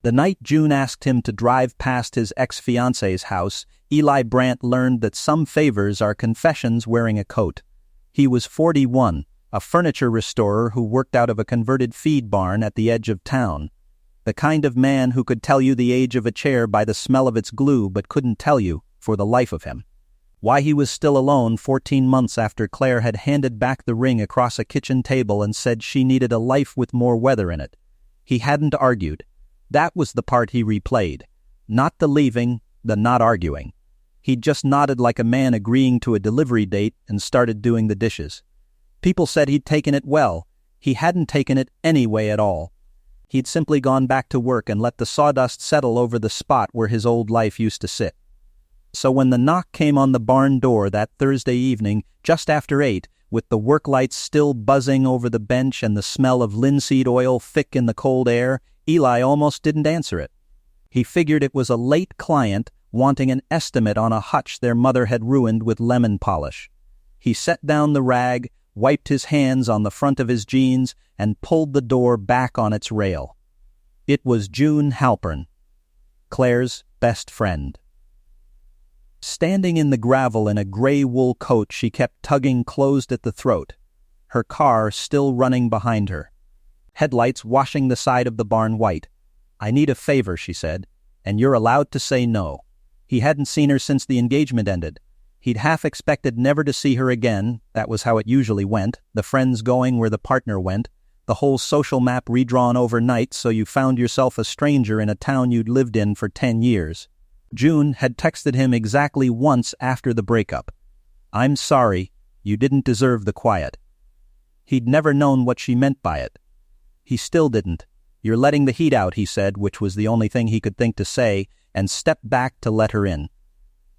The night June asked him to drive past his ex-fiancée's house, Eli Brandt learned that some favors are confessions wearing a coat. He was 41, a furniture restorer who worked out of a converted feed barn at the edge of town. The kind of man who could tell you the age of a chair by the smell of its glue but couldn't tell you, for the life of him, why he was still alone 14 months after Claire had handed back the ring across a kitchen table and said she needed a life with more weather in it. He hadn't argued. That was the part he replayed. Not the leaving, the not arguing. He'd just nodded like a man agreeing to a delivery date and started doing the dishes. People said he'd taken it well. He hadn't taken it any way at all. He'd simply gone back to work and let the sawdust settle over the spot where his old life used to sit. So when the knock came on the barn door that Thursday evening, just after 8, with the work lights still buzzing over the bench and the smell of linseed oil thick in the cold air, Eli almost didn't answer it. He figured it was a late client wanting an estimate on a hutch their mother had ruined with lemon polish. He set down the rag, wiped his hands on the front of his jeans, and pulled the door back on its rail. It was June Halpern, Claire's best friend. Standing in the gravel in a gray wool coat she kept tugging closed at the throat, her car still running behind her. Headlights washing the side of the barn white. "I need a favor," she said, "and you're allowed to say no." He hadn't seen her since the engagement ended. He'd half expected never to see her again. That was how it usually went, the friends going where the partner went, the whole social map redrawn overnight so you found yourself a stranger in a town you'd lived in for 10 years. June had texted him exactly once after the breakup. "I'm sorry, you didn't deserve the quiet." He'd never known what she meant by it. He still didn't. "You're letting the heat out," he said, which was the only thing he could think to say, and stepped back to let her in.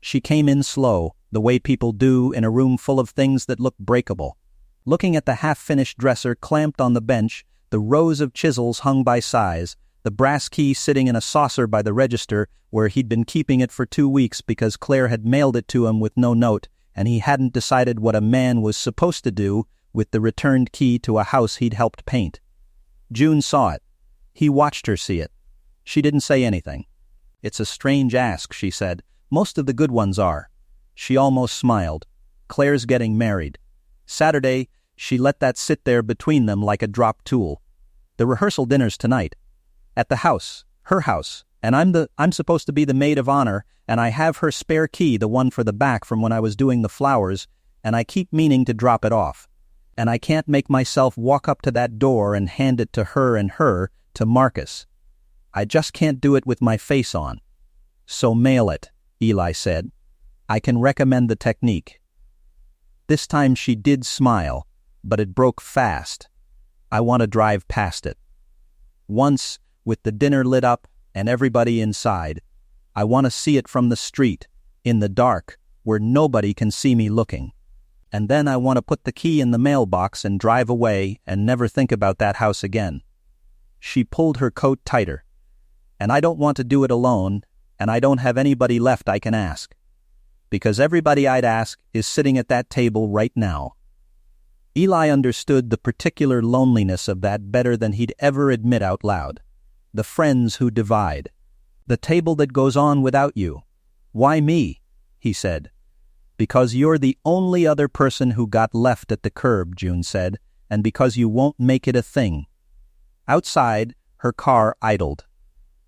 She came in slow, the way people do in a room full of things that look breakable. Looking at the half-finished dresser clamped on the bench, the rows of chisels hung by size, the brass key sitting in a saucer by the register where he'd been keeping it for 2 weeks because Claire had mailed it to him with no note, and he hadn't decided what a man was supposed to do with the returned key to a house he'd helped paint. June saw it. He watched her see it. She didn't say anything. "It's a strange ask," she said. "Most of the good ones are." She almost smiled. Claire's getting married. Saturday, she let that sit there between them like a dropped tool. "The rehearsal dinner's tonight. At the house, her house, and I'm supposed to be the maid of honor, and I have her spare key, the one for the back from when I was doing the flowers, and I keep meaning to drop it off. And I can't make myself walk up to that door and hand it to her and her, to Marcus. I just can't do it with my face on. So mail it," Eli said. "I can recommend the technique." This time she did smile, but it broke fast. "I want to drive past it. Once, with the dinner lit up and everybody inside. I want to see it from the street, in the dark, where nobody can see me looking. And then I want to put the key in the mailbox and drive away and never think about that house again." She pulled her coat tighter. "And I don't want to do it alone, and I don't have anybody left I can ask. Because everybody I'd ask is sitting at that table right now." Eli understood the particular loneliness of that better than he'd ever admit out loud. The friends who divide. The table that goes on without you. "Why me?" he said. "Because you're the only other person who got left at the curb," June said, "and because you won't make it a thing." Outside, her car idled.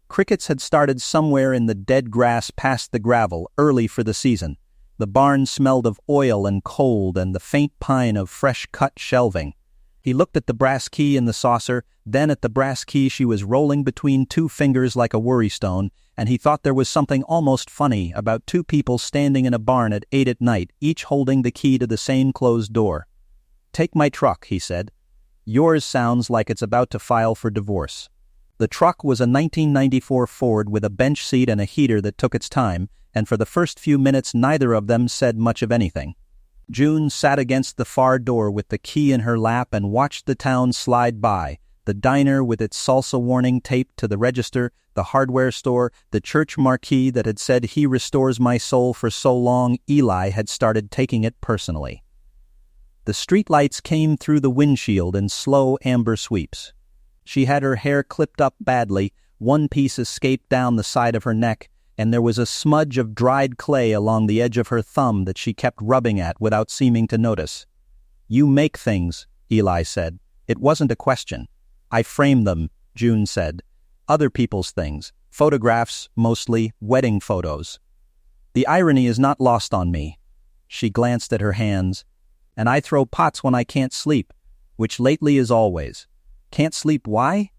Crickets had started somewhere in the dead grass past the gravel, early for the season. The barn smelled of oil and cold and the faint pine of fresh-cut shelving. He looked at the brass key in the saucer, then at the brass key she was rolling between 2 fingers like a worrystone, and he thought there was something almost funny about 2 people standing in a barn at 8 at night, each holding the key to the same closed door. "Take my truck," he said. "Yours sounds like it's about to file for divorce." The truck was a 1994 Ford with a bench seat and a heater that took its time, and for the first few minutes neither of them said much of anything. June sat against the far door with the key in her lap and watched the town slide by, the diner with its salsa warning taped to the register, the hardware store, the church marquee that had said "He restores my soul" for so long Eli had started taking it personally. The streetlights came through the windshield in slow amber sweeps. She had her hair clipped up badly, One piece escaped down the side of her neck, and there was a smudge of dried clay along the edge of her thumb that she kept rubbing at without seeming to notice. "You make things," Eli said. "It wasn't a question." "I frame them," June said. "Other people's things. Photographs, mostly, wedding photos." "The irony is not lost on me." She glanced at her hands. "And I throw pots when I can't sleep, which lately is always." "Can't sleep why?"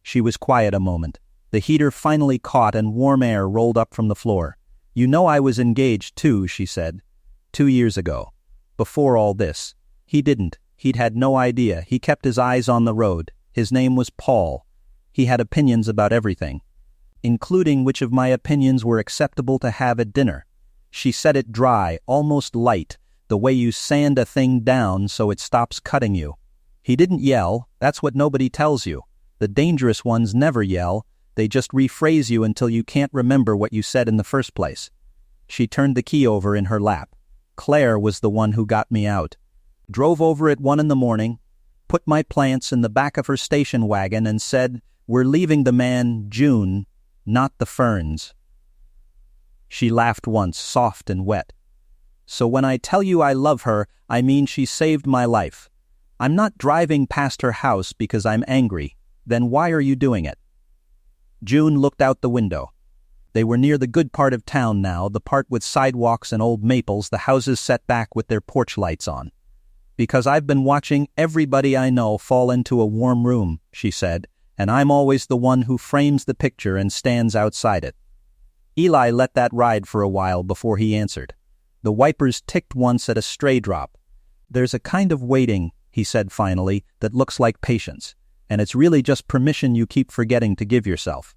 She was quiet a moment. The heater finally caught and warm air rolled up from the floor. "You know I was engaged too," she said. 2 years ago. Before all this. He didn't. He'd had no idea. He kept his eyes on the road. His name was Paul. He had opinions about everything, including which of my opinions were acceptable to have at dinner. She said it dry, almost light, the way you sand a thing down so it stops cutting you. He didn't yell. That's what nobody tells you. The dangerous ones never yell. They just rephrase you until you can't remember what you said in the first place. She turned the key over in her lap. Claire was the one who got me out. Drove over at 1 a.m, put my plants in the back of her station wagon and said, "We're leaving the man, June, not the ferns." She laughed once, soft and wet. "So when I tell you I love her, I mean she saved my life. I'm not driving past her house because I'm angry. Then why are you doing it?" June looked out the window. They were near the good part of town now, the part with sidewalks and old maples, the houses set back with their porch lights on. "Because I've been watching everybody I know fall into a warm room," she said, "and I'm always the one who frames the picture and stands outside it." Eli let that ride for a while before he answered. The wipers ticked once at a stray drop. "There's a kind of waiting," he said finally, "that looks like patience, and it's really just permission you keep forgetting to give yourself."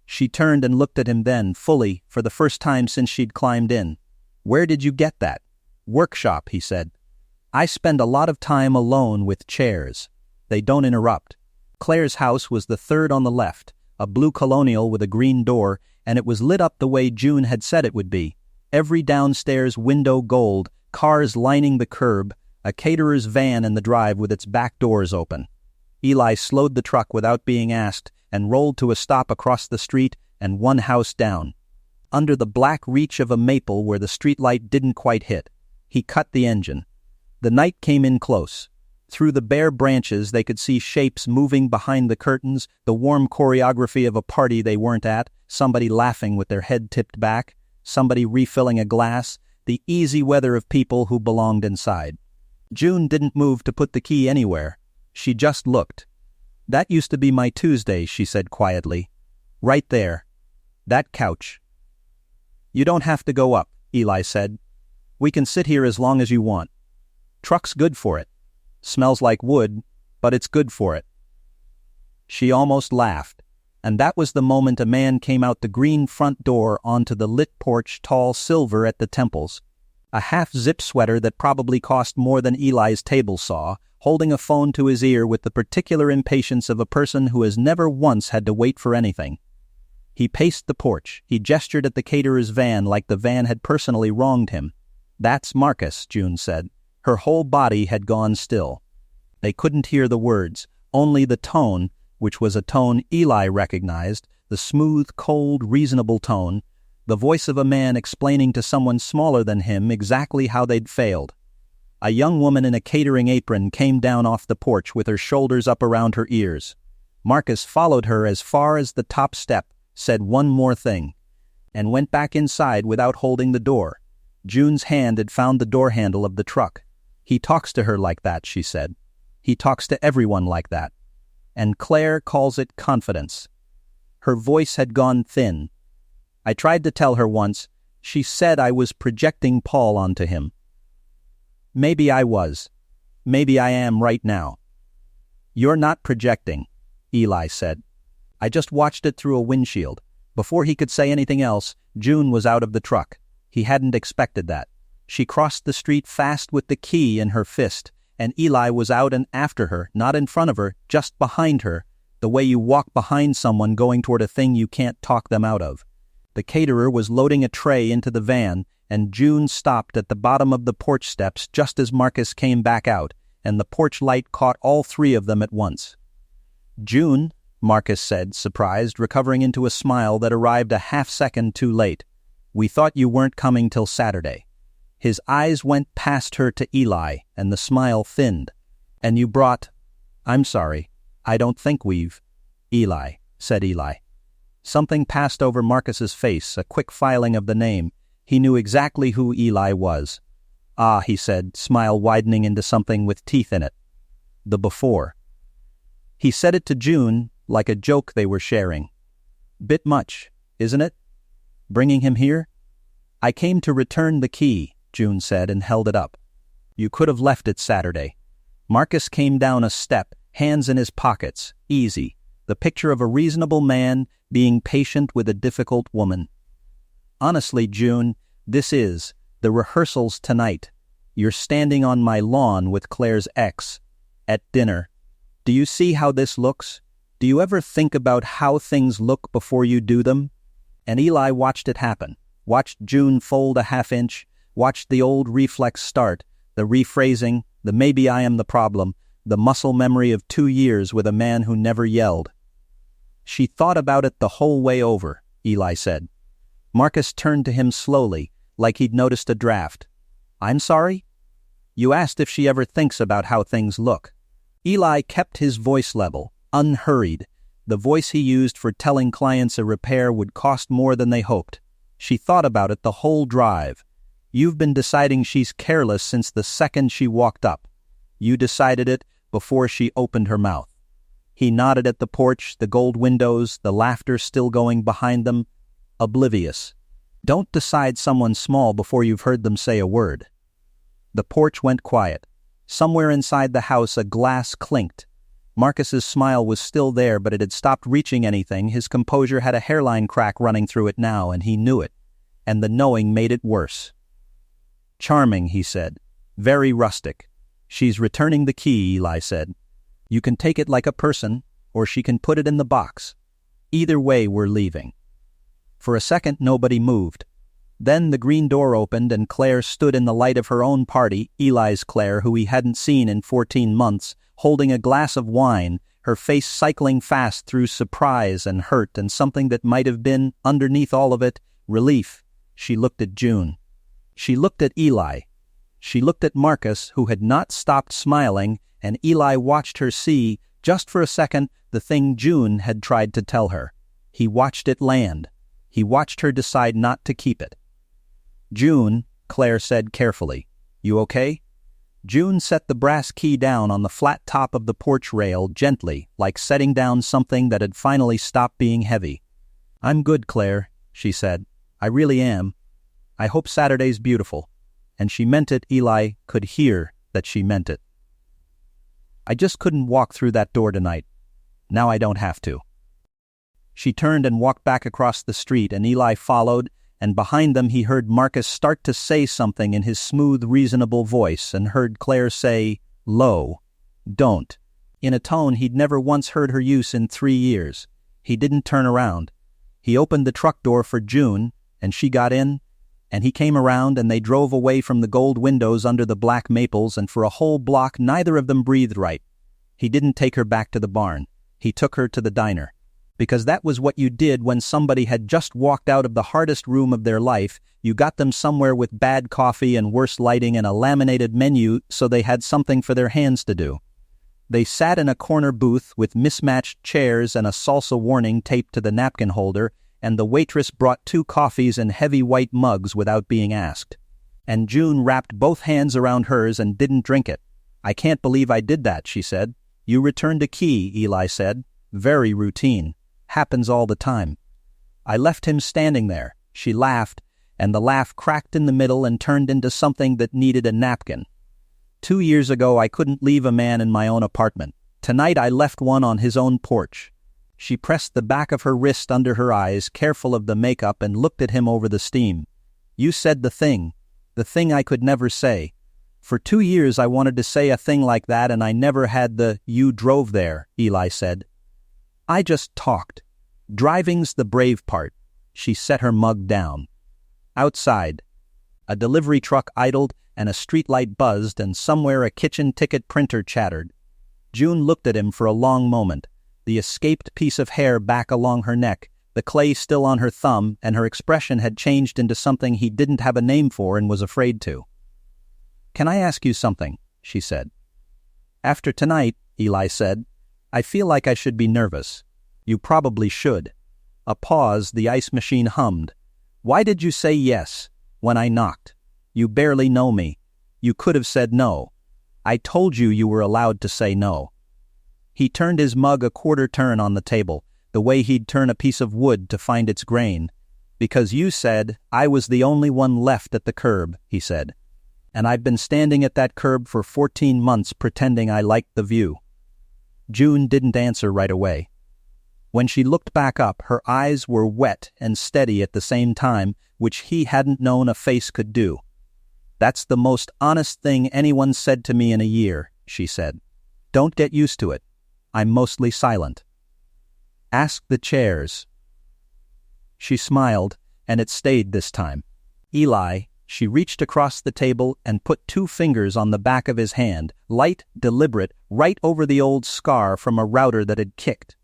She turned and looked at him then, fully, for the first time since she'd climbed in. "Where did you get that?" "Workshop," he said. "I spend a lot of time alone with chairs. They don't interrupt." Claire's house was the third on the left, a blue colonial with a green door, and it was lit up the way June had said it would be. Every downstairs window gold, cars lining the curb, a caterer's van in the drive with its back doors open. Eli slowed the truck without being asked and rolled to a stop across the street and one house down. Under the black reach of a maple where the streetlight didn't quite hit, he cut the engine. The night came in close. Through the bare branches they could see shapes moving behind the curtains, the warm choreography of a party they weren't at, somebody laughing with their head tipped back, somebody refilling a glass, the easy weather of people who belonged inside. June didn't move to put the key anywhere. She just looked. "That used to be my Tuesday," she said quietly. "Right there. That couch." "You don't have to go up," Eli said. "We can sit here as long as you want. Truck's good for it. Smells like wood, but it's good for it." She almost laughed, and that was the moment a man came out the green front door onto the lit porch, tall, silver at the temples. A half-zip sweater that probably cost more than Eli's table saw, holding a phone to his ear with the particular impatience of a person who has never once had to wait for anything. He paced the porch. He gestured at the caterer's van like the van had personally wronged him. "That's Marcus," June said. Her whole body had gone still. They couldn't hear the words, only the tone, which was a tone Eli recognized, the smooth, cold, reasonable tone, the voice of a man explaining to someone smaller than him exactly how they'd failed. A young woman in a catering apron came down off the porch with her shoulders up around her ears. Marcus followed her as far as the top step, said one more thing, and went back inside without holding the door. June's hand had found the door handle of the truck. "He talks to her like that," she said. "He talks to everyone like that. And Claire calls it confidence." Her voice had gone thin. "I tried to tell her once. She said I was projecting Paul onto him. Maybe I was. Maybe I am right now." "You're not projecting," Eli said. "I just watched it through a windshield." Before he could say anything else, June was out of the truck. He hadn't expected that. She crossed the street fast with the key in her fist, and Eli was out and after her, not in front of her, just behind her, the way you walk behind someone going toward a thing you can't talk them out of. The caterer was loading a tray into the van, and June stopped at the bottom of the porch steps just as Marcus came back out, and the porch light caught all three of them at once. "June," Marcus said, surprised, recovering into a smile that arrived a half-second too late. "We thought you weren't coming till Saturday." His eyes went past her to Eli, and the smile thinned. "And you brought—" "I'm sorry. I don't think we've—" "Eli," said Eli. Something passed over Marcus's face, a quick filing of the name. He knew exactly who Eli was. "Ah," he said, smile widening into something with teeth in it. "The before." He said it to June like a joke they were sharing. "Bit much, isn't it? Bringing him here?" "I came to return the key," June said and held it up. "You could have left it Saturday." Marcus came down a step, hands in his pockets, easy, the picture of a reasonable man being patient with a difficult woman. "Honestly, June, this is the rehearsals tonight. You're standing on my lawn with Claire's ex at dinner. Do you see how this looks? Do you ever think about how things look before you do them?" And Eli watched it happen, watched June fold a half-inch, watched the old reflex start, the rephrasing, the maybe I am the problem, the muscle memory of 2 years with a man who never yelled. "She thought about it the whole way over," Eli said. Marcus turned to him slowly, like he'd noticed a draft. "I'm sorry?" "You asked if she ever thinks about how things look." Eli kept his voice level, unhurried, the voice he used for telling clients a repair would cost more than they hoped. "She thought about it the whole drive. You've been deciding she's careless since the second she walked up. You decided it before she opened her mouth." He nodded at the porch, the gold windows, the laughter still going behind them, oblivious. Don't decide someone small before you've heard them say a word. The porch went quiet. Somewhere inside the house a glass clinked. Marcus's smile was still there, but it had stopped reaching anything. His composure had a hairline crack running through it now, and he knew it. And the knowing made it worse. "Charming," he said. "Very rustic." "She's returning the key," Eli said. "You can take it like a person, or she can put it in the box. Either way, we're leaving." For a second, nobody moved. Then the green door opened and Claire stood in the light of her own party, Eli's Claire, who he hadn't seen in 14 months, holding a glass of wine, her face cycling fast through surprise and hurt and something that might have been, underneath all of it, relief. She looked at June. She looked at Eli. She looked at Marcus, who had not stopped smiling, and Eli watched her see, just for a second, the thing June had tried to tell her. He watched it land. He watched her decide not to keep it. "June," Claire said carefully, "you okay?" June set the brass key down on the flat top of the porch rail gently, like setting down something that had finally stopped being heavy. "I'm good, Claire," she said. "I really am. I hope Saturday's beautiful." And she meant it. Eli could hear that she meant it. "I just couldn't walk through that door tonight. Now I don't have to." She turned and walked back across the street, and Eli followed, and behind them he heard Marcus start to say something in his smooth, reasonable voice, and heard Claire say, low, "Don't," in a tone he'd never once heard her use in 3 years. He didn't turn around. He opened the truck door for June, and she got in, and he came around, and they drove away from the gold windows under the black maples, and for a whole block neither of them breathed right. He didn't take her back to the barn. He took her to the diner. Because that was what you did when somebody had just walked out of the hardest room of their life. You got them somewhere with bad coffee and worse lighting and a laminated menu so they had something for their hands to do. They sat in a corner booth with mismatched chairs and a salsa warning taped to the napkin holder, and the waitress brought 2 coffees in heavy white mugs without being asked. And June wrapped both hands around hers and didn't drink it. "I can't believe I did that," she said. "You returned a key," Eli said. "Very routine. Happens all the time." "I left him standing there." She laughed, and the laugh cracked in the middle and turned into something that needed a napkin. 2 years ago I couldn't leave a man in my own apartment. Tonight I left one on his own porch. She pressed the back of her wrist under her eyes, careful of the makeup, and looked at him over the steam. "You said the thing I could never say. For 2 years I wanted to say a thing like that, and I never had the 'you drove there,'" Eli said. "I just talked. Driving's the brave part." She set her mug down. Outside, a delivery truck idled and a streetlight buzzed, and somewhere a kitchen ticket printer chattered. June looked at him for a long moment. the escaped piece of hair back along her neck, the clay still on her thumb, and her expression had changed into something he didn't have a name for and was afraid to. "Can I ask you something?" she said. "After tonight," Eli said, "I feel like I should be nervous." "You probably should." A pause, the ice machine hummed. "Why did you say yes when I knocked? You barely know me. You could have said no. I told you you were allowed to say no." He turned his mug a quarter turn on the table, the way he'd turn a piece of wood to find its grain. "Because you said I was the only one left at the curb," he said. "And I've been standing at that curb for 14 months pretending I liked the view." June didn't answer right away. When she looked back up, her eyes were wet and steady at the same time, which he hadn't known a face could do. "That's the most honest thing anyone said to me in a year," she said. "Don't get used to it. I'm mostly silent." "Ask the chairs." She smiled, and it stayed this time. "Eli," she reached across the table and put 2 fingers on the back of his hand, light, deliberate, right over the old scar from a router that had kicked.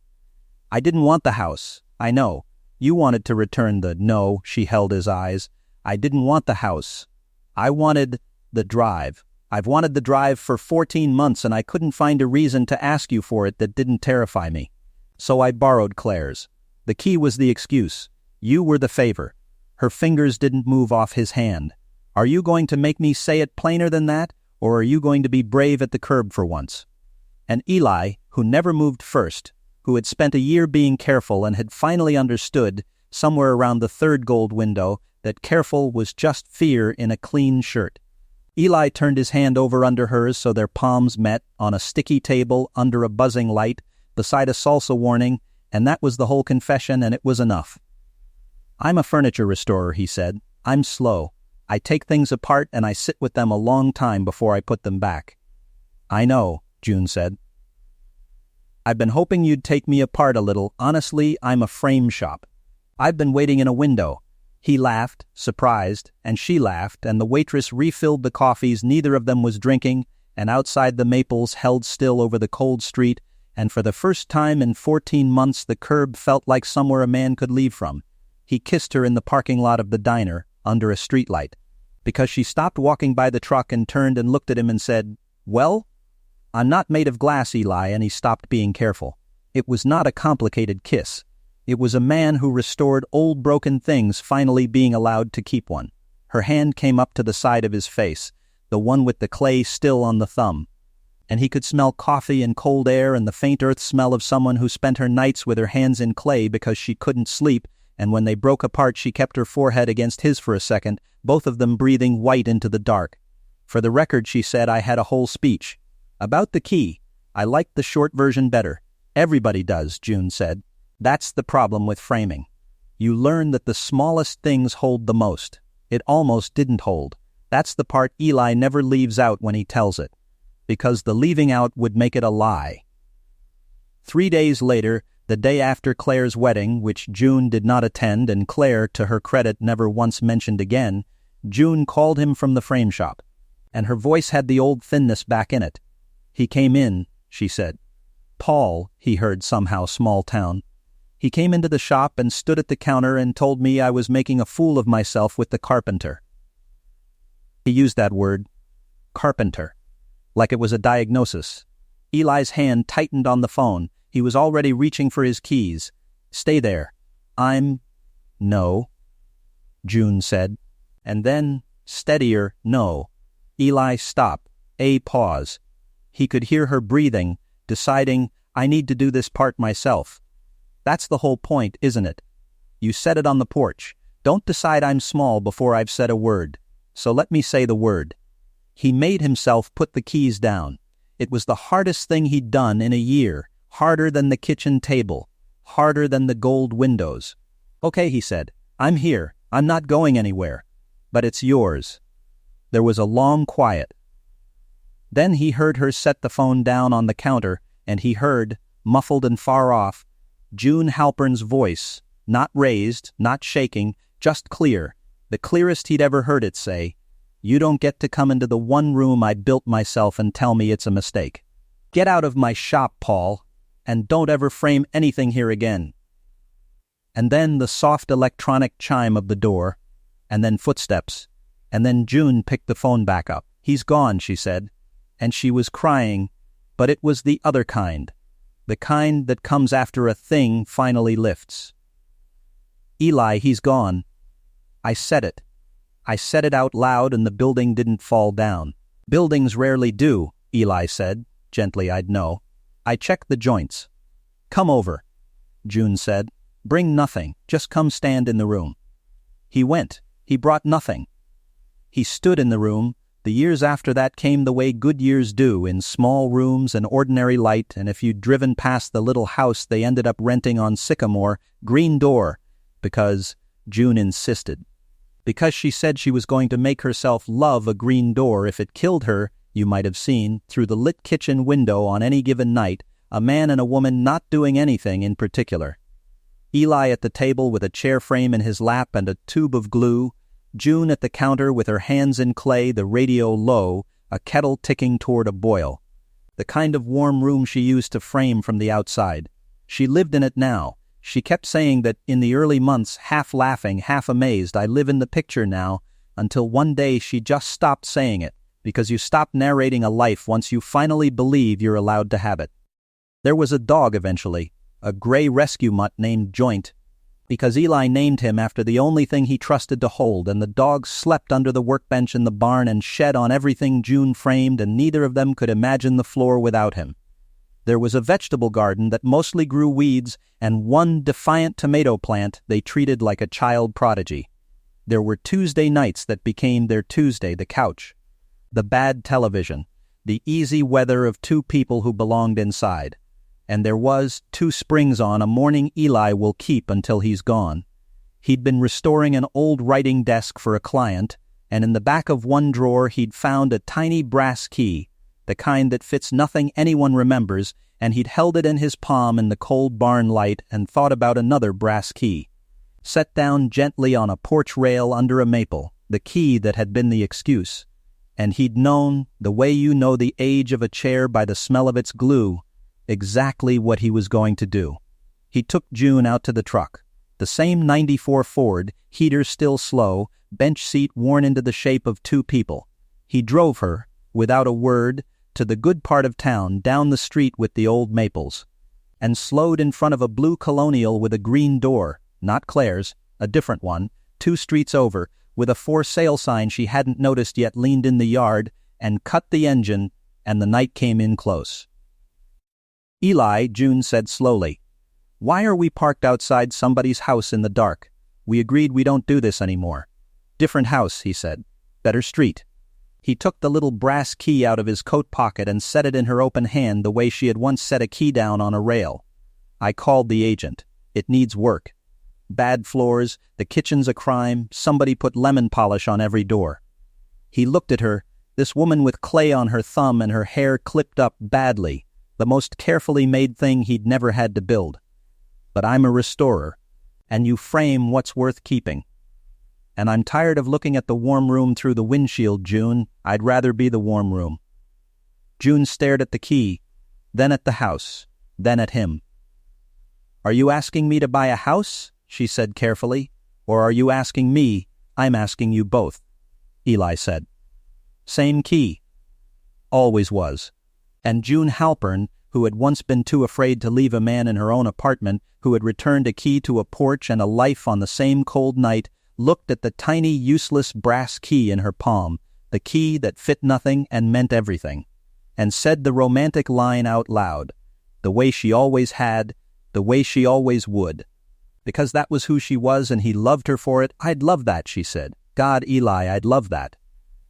"I didn't want the house, I know. You wanted to return the—" "No," she held his eyes. "I didn't want the house. I wanted the drive. I've wanted the drive for 14 months and I couldn't find a reason to ask you for it that didn't terrify me. So I borrowed Claire's. The key was the excuse. You were the favor." Her fingers didn't move off his hand. "Are you going to make me say it plainer than that, or are you going to be brave at the curb for once?" And Eli, who never moved first, who had spent a year being careful and had finally understood, somewhere around the 3rd gold window, that careful was just fear in a clean shirt. Eli turned his hand over under hers so their palms met on a sticky table under a buzzing light, beside a salsa warning, and that was the whole confession, and it was enough. "I'm a furniture restorer," he said. "I'm slow. I take things apart and I sit with them a long time before I put them back." "I know," June said. "I've been hoping you'd take me apart a little. Honestly, I'm a frame shop. I've been waiting in a window." He laughed, surprised, and she laughed, and the waitress refilled the coffees neither of them was drinking, and outside the maples held still over the cold street, and for the first time in 14 months the curb felt like somewhere a man could leave from. He kissed her in the parking lot of the diner, under a streetlight, because she stopped walking by the truck and turned and looked at him and said, "Well?" "I'm not made of glass, Eli," and he stopped being careful. It was not a complicated kiss. It was a man who restored old broken things finally being allowed to keep one. Her hand came up to the side of his face, the one with the clay still on the thumb. And he could smell coffee and cold air and the faint earth smell of someone who spent her nights with her hands in clay because she couldn't sleep, and when they broke apart she kept her forehead against his for a second, both of them breathing white into the dark. "For the record," she said, "I had a whole speech. About the key, I liked the short version better." "Everybody does," June said. "That's the problem with framing. You learn that the smallest things hold the most." It almost didn't hold. That's the part Eli never leaves out when he tells it, because the leaving out would make it a lie. 3 days later, the day after Claire's wedding, which June did not attend and Claire, to her credit, never once mentioned again, June called him from the frame shop, and her voice had the old thinness back in it. "He came in," she said. "Paul," he heard somehow small town. "He came into the shop and stood at the counter and told me I was making a fool of myself with the carpenter." He used that word, carpenter, like it was a diagnosis. Eli's hand tightened on the phone. He was already reaching for his keys. "Stay there. No," June said. And then, steadier, "No." Eli, stop. A pause. He could hear her breathing, deciding, "I need to do this part myself." That's the whole point, isn't it? You said it on the porch. Don't decide I'm small before I've said a word. So let me say the word. He made himself put the keys down. It was the hardest thing he'd done in a year, harder than the kitchen table, harder than the gold windows. "Okay," he said. "I'm here. I'm not going anywhere. But it's yours." There was a long quiet. Then he heard her set the phone down on the counter, and he heard, muffled and far off, June Halpern's voice, not raised, not shaking, just clear, the clearest he'd ever heard it say, "You don't get to come into the one room I built myself and tell me it's a mistake. Get out of my shop, Paul." and don't ever frame anything here again." And then the soft electronic chime of the door, and then footsteps, and then June picked the phone back up. "He's gone," she said, and she was crying, but it was the other kind, the kind that comes after a thing finally lifts. "Eli, he's gone." I said it. I said it out loud and the building didn't fall down. "Buildings rarely do," Eli said, gently I'd know. I checked the joints. "Come over," June said. "Bring nothing, just come stand in the room." He went. He brought nothing. He stood in the room. The years after that came the way good years do, in small rooms and ordinary light, and if you'd driven past the little house they ended up renting on Sycamore, green door, because June insisted. Because she said she was going to make herself love a green door if it killed her, you might have seen, through the lit kitchen window on any given night, a man and a woman not doing anything in particular. Eli at the table with a chair frame in his lap and a tube of glue, June at the counter with her hands in clay, the radio low, a kettle ticking toward a boil. The kind of warm room she used to frame from the outside. She lived in it now. She kept saying that in the early months, half laughing, half amazed, "I live in the picture now," until one day she just stopped saying it, because you stop narrating a life once you finally believe you're allowed to have it. There was a dog eventually, a gray rescue mutt named Joint, because Eli named him after the only thing he trusted to hold, and the dog slept under the workbench in the barn and shed on everything June framed, and neither of them could imagine the floor without him. There was a vegetable garden that mostly grew weeds, and one defiant tomato plant they treated like a child prodigy. There were Tuesday nights that became their Tuesday, the couch, the bad television, the easy weather of two people who belonged inside. And there was, 2 springs on, a morning Eli will keep until he's gone. He'd been restoring an old writing desk for a client, and in the back of one drawer he'd found a tiny brass key, the kind that fits nothing anyone remembers, and he'd held it in his palm in the cold barn light and thought about another brass key, set down gently on a porch rail under a maple, the key that had been the excuse. And he'd known, the way you know the age of a chair by the smell of its glue, exactly what he was going to do. He took June out to the truck, the same '94 Ford, heater still slow, bench seat worn into the shape of 2 people. He drove her, without a word, to the good part of town, down the street with the old maples, and slowed in front of a blue colonial with a green door, not Claire's, a different one, 2 streets over, with a for sale sign she hadn't noticed yet leaned in the yard, and cut the engine, and the night came in close. "Eli," June said slowly, "why are we parked outside somebody's house in the dark? We agreed we don't do this anymore." "Different house," he said. "Better street." He took the little brass key out of his coat pocket and set it in her open hand the way she had once set a key down on a rail. "I called the agent. It needs work. Bad floors, the kitchen's a crime, somebody put lemon polish on every door." He looked at her, this woman with clay on her thumb and her hair clipped up badly, the most carefully made thing he'd never had to build. "But I'm a restorer, and you frame what's worth keeping. And I'm tired of looking at the warm room through the windshield, June. I'd rather be the warm room." June stared at the key, then at the house, then at him. "Are you asking me to buy a house?" she said carefully. "Or are you asking me?" "I'm asking you both," Eli said. "Same key." "Always was." And June Halpern, who had once been too afraid to leave a man in her own apartment, who had returned a key to a porch and a life on the same cold night, looked at the tiny, useless brass key in her palm, the key that fit nothing and meant everything, and said the romantic line out loud, the way she always had, the way she always would. Because that was who she was and he loved her for it. "I'd love that," she said. "God, Eli, I'd love that."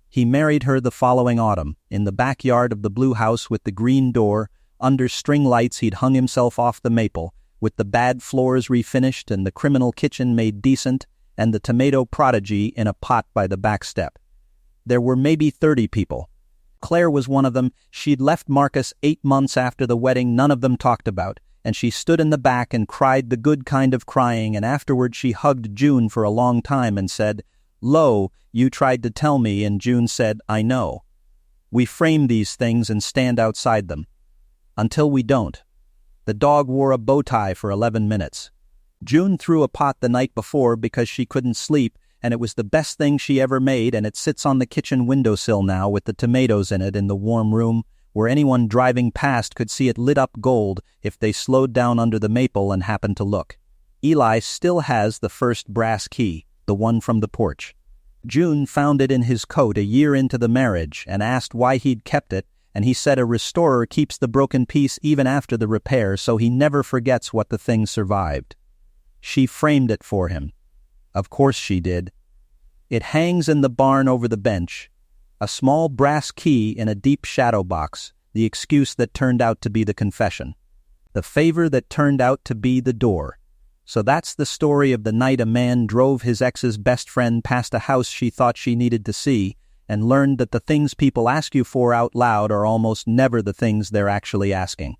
He married her the following autumn, in the backyard of the blue house with the green door, under string lights he'd hung himself off the maple, with the bad floors refinished and the criminal kitchen made decent, and the tomato prodigy in a pot by the back step. There were maybe 30 people. Claire was one of them. She'd left Marcus 8 months after the wedding none of them talked about, and she stood in the back and cried the good kind of crying, and afterward she hugged June for a long time and said, "Lo, you tried to tell me," and June said, "I know." We frame these things and stand outside them. Until we don't. The dog wore a bow tie for 11 minutes. June threw a pot the night before because she couldn't sleep, and it was the best thing she ever made, and it sits on the kitchen windowsill now with the tomatoes in it in the warm room, where anyone driving past could see it lit up gold if they slowed down under the maple and happened to look. Eli still has the first brass key, the one from the porch. June found it in his coat a year into the marriage and asked why he'd kept it, and he said a restorer keeps the broken piece even after the repair so he never forgets what the thing survived. She framed it for him. Of course she did. It hangs in the barn over the bench. A small brass key in a deep shadow box, the excuse that turned out to be the confession. The favor that turned out to be the door. So that's the story of the night a man drove his ex's best friend past a house she thought she needed to see, and learned that the things people ask you for out loud are almost never the things they're actually asking.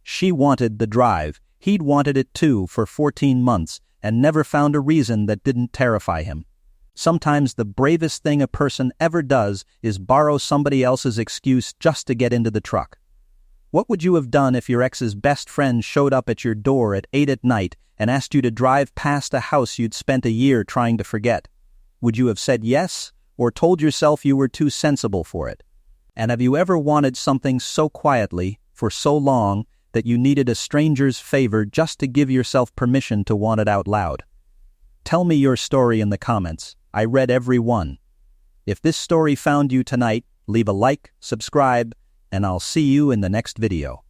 She wanted the drive. He'd wanted it too for 14 months, and never found a reason that didn't terrify him. Sometimes the bravest thing a person ever does is borrow somebody else's excuse just to get into the truck. What would you have done if your ex's best friend showed up at your door at 8 at night and asked you to drive past a house you'd spent a year trying to forget? Would you have said yes, or told yourself you were too sensible for it? And have you ever wanted something so quietly, for so long, that you needed a stranger's favor just to give yourself permission to want it out loud? Tell me your story in the comments. I read every one. If this story found you tonight, leave a like, subscribe, and I'll see you in the next video.